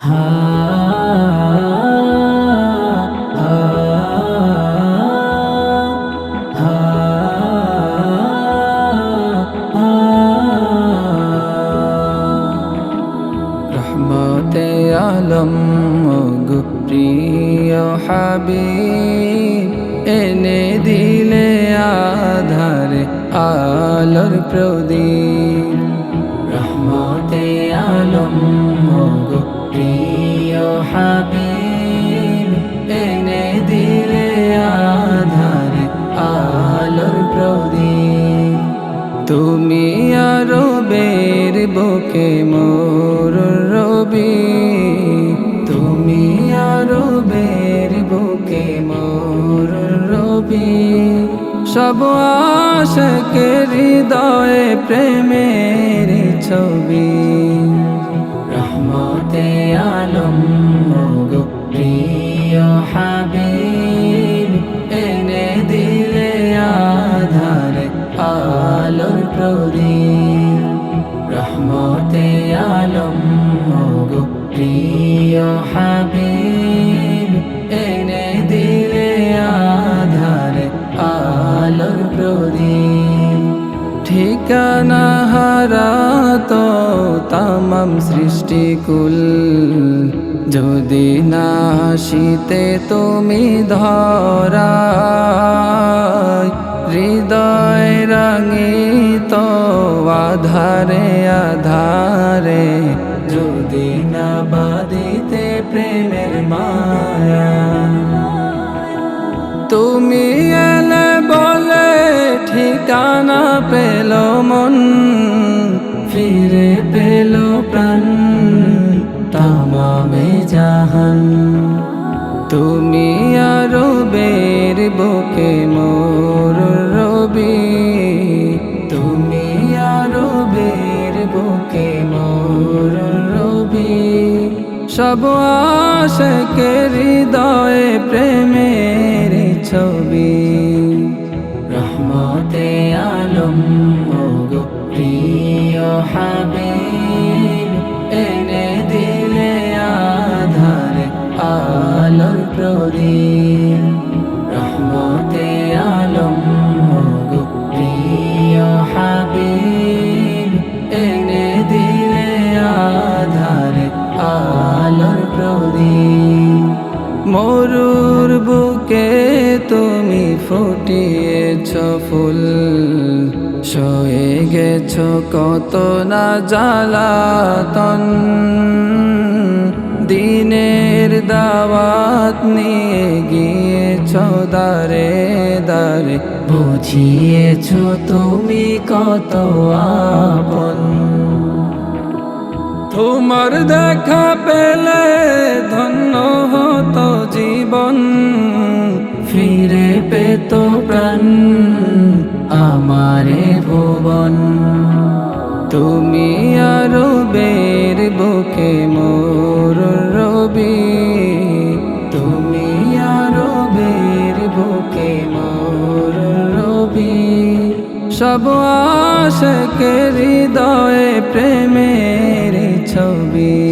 হা হা হা রহমতে আলম গো প্রিয় হাবিব এনে দিলে আধারে আলোর প্রদীপ রহমতে আলম গো প্রিয় হাবিব এনে দিলে আধারে আলোর প্রদীপ তুমি আরবের বুকে মোর রবি তুমি আরবের বুকে মোর রবি সব আশিকের হৃদয়ে প্রেমের ছবি রহমতে আলম গো প্রিয় হাবিব এনে দিলে আধারে আলোর প্রদীপ রহমতে আলম গো প্রিয় হাবিব এনে দিলে আধারে আলোর প্রদীপ ঠিকানা হারা তো তামাম সৃষ্টিকুল যদি না আসিতে তুমি ধরায় হৃদয় রাঙিত আধারে আধারে যদি না বাঁধিতে প্রেমের মায়া তুমি এলে বলে ঠিকানা পেল মন ফিরে পেল প্রাণ তামামে জাহান তুমি আরবের বুকে মোর রবি তুমি আরবের বুকে মোর রবি সব আশিকের হৃদয়ে প্রেমের ছবি রহমতে আলম গো প্রিয় হাবিব এনে দিলে আধারে আলোর প্রদীপ রহমতে আলম গো প্রিয় হাবিব এনে দিলে আধারে আলোর প্রদীপ মরুর বুকে তুমি ফুটিয়েছ ফুল সয়ে গেছ কত না জ্বালাতন দিনের দাওয়াত নিয়ে গিয়েছ দারে দারে বুঝিয়েছ তুমি কত আপন তোমার দেখা পেলে ধন্য হতো জীবন ফিরে পেত প্রাণ আমারে ভুবন তুমি আরবের বুকে মোর রবি তুমি আরবের বুকে মোর রবি সব আশিকের হৃদয়ে প্রেমের ছবি